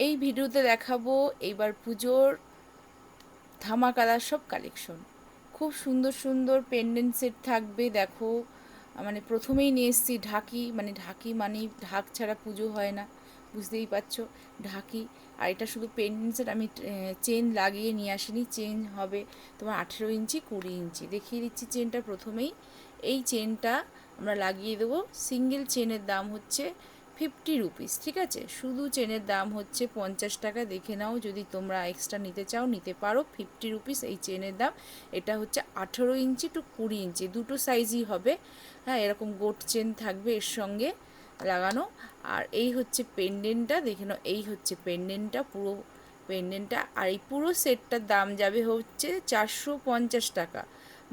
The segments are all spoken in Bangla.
এই ভিডিওতে দেখাবো এইবার পুজোর ধামাকাদার সব কালেকশন। খুব সুন্দর সুন্দর পেন্ডেন্ট সেট থাকবে। দেখো, মানে প্রথমেই নিয়ে এসেছি ঢাকি, মানে ঢাকি মানে ঢাক ছাড়া পুজো হয় না, বুঝতেই পারছো। ঢাকি। আর এটা শুধু পেন্ডেন্ট সেট, আমি চেন লাগিয়ে নিয়ে আসিনি। চেন হবে তোমার 18 ইঞ্চি 20 ইঞ্চি। দেখিয়ে দিচ্ছি চেনটা প্রথমেই। এই চেনটা আমরা লাগিয়ে দেবো। সিঙ্গেল চেনের দাম হচ্ছে 50 রুপিস, ঠিক আছে। শুধু চেনের দাম হচ্ছে 50 টাকা। দেখে নাও, যদি তোমরা এক্সট্রা নিতে চাও নিতে পারো। 50 রুপিস এই চেনের দাম। এটা হচ্ছে 18 ইঞ্চি টু 20 ইঞ্চি, দুটো সাইজই হবে। হ্যাঁ, এরকম গোট চেন থাকবে এর সঙ্গে লাগানো। আর এই হচ্ছে পেন্ডেন্টটা, দেখে নাও, এই হচ্ছে পেন্ডেন্টটা, পুরো পেন্ডেন্টটা। আর এই পুরো সেটটার দাম যাবে হচ্ছে 450 টাকা।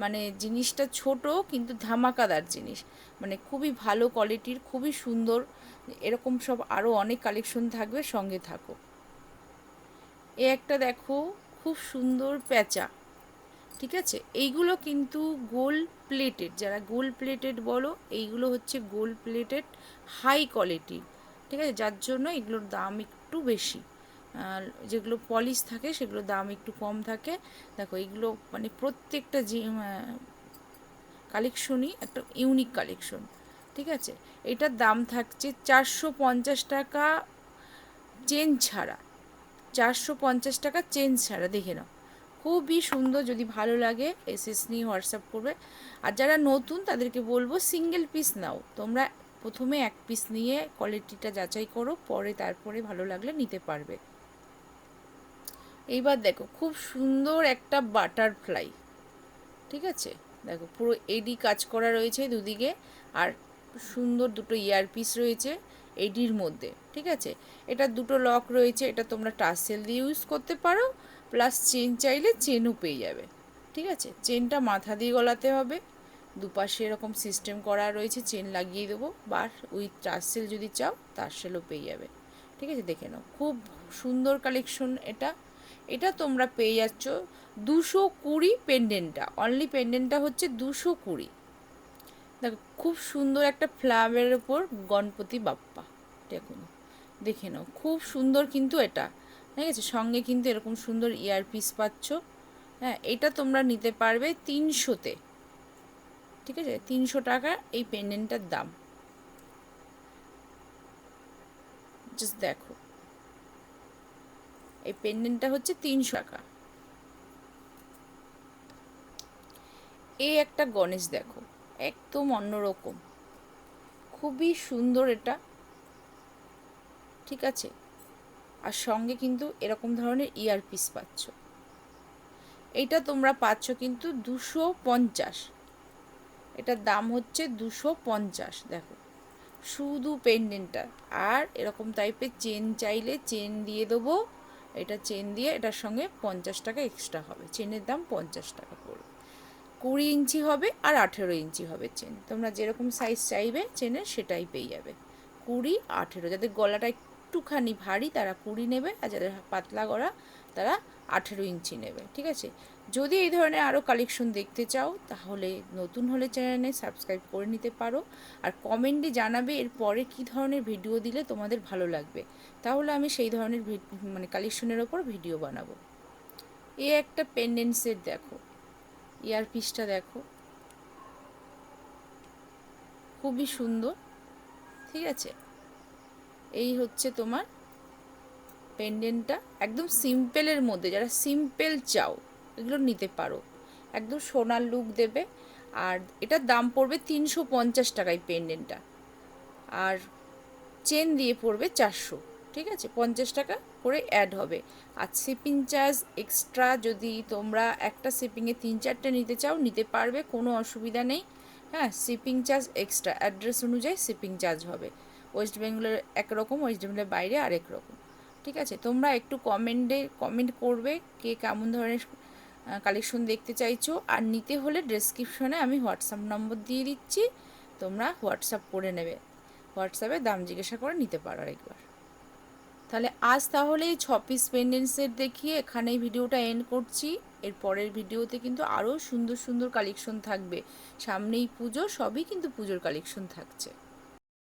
মানে জিনিসটা ছোট কিন্তু ধামাকাদার জিনিস, মানে খুবই ভালো কোয়ালিটির, খুবই সুন্দর। এরকম সব আরও অনেক কালেকশন থাকবে, সঙ্গে থাকো। এ একটা দেখো, খুব সুন্দর প্যাঁচা, ঠিক আছে। এইগুলো কিন্তু গোল্ড প্লেটেড, যারা গোল্ড প্লেটেড বলো, এইগুলো হচ্ছে গোল্ড প্লেটেড হাই কোয়ালিটি, ঠিক আছে, যার জন্য এগুলোর দাম একটু বেশি। আর যেগুলো পলিশ থাকে সেগুলোর দাম একটু কম থাকে। দেখো এইগুলো মানে প্রত্যেকটা কালেকশনই একটা ইউনিক কালেকশন, ঠিক আছে। এটার দাম থাকছে 450 টাকা চেন ছাড়া। 450 টাকা চেন ছাড়া, দেখে নাও। খুবই সুন্দর, যদি ভালো লাগে এসএস নিয়ে হোয়াটসঅ্যাপ করবে। আর যারা নতুন তাদেরকে বলবো সিঙ্গেল পিস নাও তোমরা। প্রথমে এক পিস নিয়ে কোয়ালিটিটা যাচাই করো, পরে তারপরে ভালো লাগলে নিতে পারবে। এইবার দেখো, খুব সুন্দর একটা বাটারফ্লাই, ঠিক আছে। দেখো পুরো এডি কাজ করা রয়েছে দুদিকে। আর সুন্দর দুটো ইয়ারপিস রয়েছে এডির মধ্যে, ঠিক আছে। এটা দুটো লক রয়েছে, এটা তোমরা টাসেল দিয়ে ইউজ করতে পারো, প্লাস চেন চাইলে চেনও পেয়ে যাবে, ঠিক আছে। চেনটা মাথা দিয়ে গলাতে হবে, দুপাশে এরকম সিস্টেম করা রয়েছে, চেন লাগিয়ে দেবো। বা উইথ টাসেল যদি চাও টাসেলও পেয়ে যাবে, ঠিক আছে। দেখে নাও, খুব সুন্দর কালেকশন এটা। এটা তোমরা পেয়ে যাচ্ছ 220 পেন্ডেন্টটা, অনলি পেন্ডেন্টটা হচ্ছে 220। দেখো খুব সুন্দর একটা ফ্লাওয়ারের ওপর গণপতি বাপ্পা, দেখুন, দেখে নাও, খুব সুন্দর কিন্তু এটা, ঠিক আছে। সঙ্গে কিন্তু এরকম সুন্দর ইয়ারপিস পাচ্ছ। হ্যাঁ, এটা তোমরা নিতে পারবে 300-তে, ঠিক আছে। 300 টাকা এই পেন্ডেন্টটার দাম। জাস্ট দেখো, এই পেন্ডেন্টটা হচ্ছে 300 টাকা। এই একটা গণেশ দেখো, একদম অন্যরকম, খুবই সুন্দর এটা, ঠিক আছে। আর সঙ্গে কিন্তু এরকম ধরনের ইয়ারপিস পাচ্ছ। এইটা তোমরা পাচ্ছ কিন্তু 250। এটার দাম হচ্ছে 250, দেখো, শুধু পেন্ডেন্টটা। আর এরকম টাইপের চেন চাইলে চেন দিয়ে দেবো। এটা চেন দিয়ে এটার সঙ্গে 50 টাকা এক্সট্রা হবে, চেনের দাম 50 টাকা পড়বে। 20 ইঞ্চি হবে আর 18 ইঞ্চি হবে চেন, তোমরা যেরকম সাইজ চাইবে চেনের সেটাই পেয়ে যাবে। 20, 18, যাদের গলাটা একটুখানি ভারী তারা 20 নেবে, আর যাদের পাতলা গলা তারা 18 ইঞ্চি নেবে, ঠিক আছে। যদি এই ধরনের আরও কালেকশন দেখতে চাও তাহলে নতুন হলে চ্যানেলে সাবস্ক্রাইব করে নিতে পারো। আর কমেন্টে জানাবে এর পরে কী ধরনের ভিডিও দিলে তোমাদের ভালো লাগবে, তাহলে আমি সেই ধরনের মানে কালেকশনের ওপর ভিডিও বানাবো। এ একটা পেন্ডেন্ট সেট দেখো, ইয়ারপিসটা দেখো, খুবই সুন্দর, ঠিক আছে। এই হচ্ছে তোমার পেন্ডেন্টটা, একদম সিম্পলের মধ্যে, যারা সিম্পল চাও এগুলো নিতে পারো, একদম সোনার লুক দেবে। আর এটার দাম পড়বে 350 টাকায় পেন্ডেন্টটা। আর চেন দিয়ে পড়বে 400, ঠিক আছে। 50 টাকা করে অ্যাড হবে। আর শিপিং চার্জ এক্সট্রা, যদি তোমরা একটা শিপিংয়ে 3-4টে নিতে চাও নিতে পারবে, কোনো অসুবিধা নেই। হ্যাঁ, শিপিং চার্জ এক্সট্রা, অ্যাড্রেস অনুযায়ী শিপিং চার্জ হবে। ওয়েস্ট বেঙ্গলের একরকম, ওয়েস্ট বেঙ্গলের বাইরে আরেক রকম, ঠিক আছে। তোমরা একটু কমেন্ট করবে কে কেমন ধরনের কালেকশন দেখতে চাইছো। আর নিতে হলে ডেসক্রিপশনে আমি হোয়াটসঅ্যাপ নম্বর দিয়ে দিচ্ছি, তোমরা হোয়াটসঅ্যাপ করে নেবে, হোয়াটসঅ্যাপে দাম জিজ্ঞাসা করে নিতে পারো একবার। তাহলে আজ তাহলে এই 6 পিস পেন্ডেন্ট সেট দেখিয়ে এখানেই ভিডিওটা এন্ড করছি। এর পরের ভিডিওতে কিন্তু আরও সুন্দর সুন্দর কালেকশন থাকবে। সামনেই পুজো, সবই কিন্তু পুজোর কালেকশন থাকছে।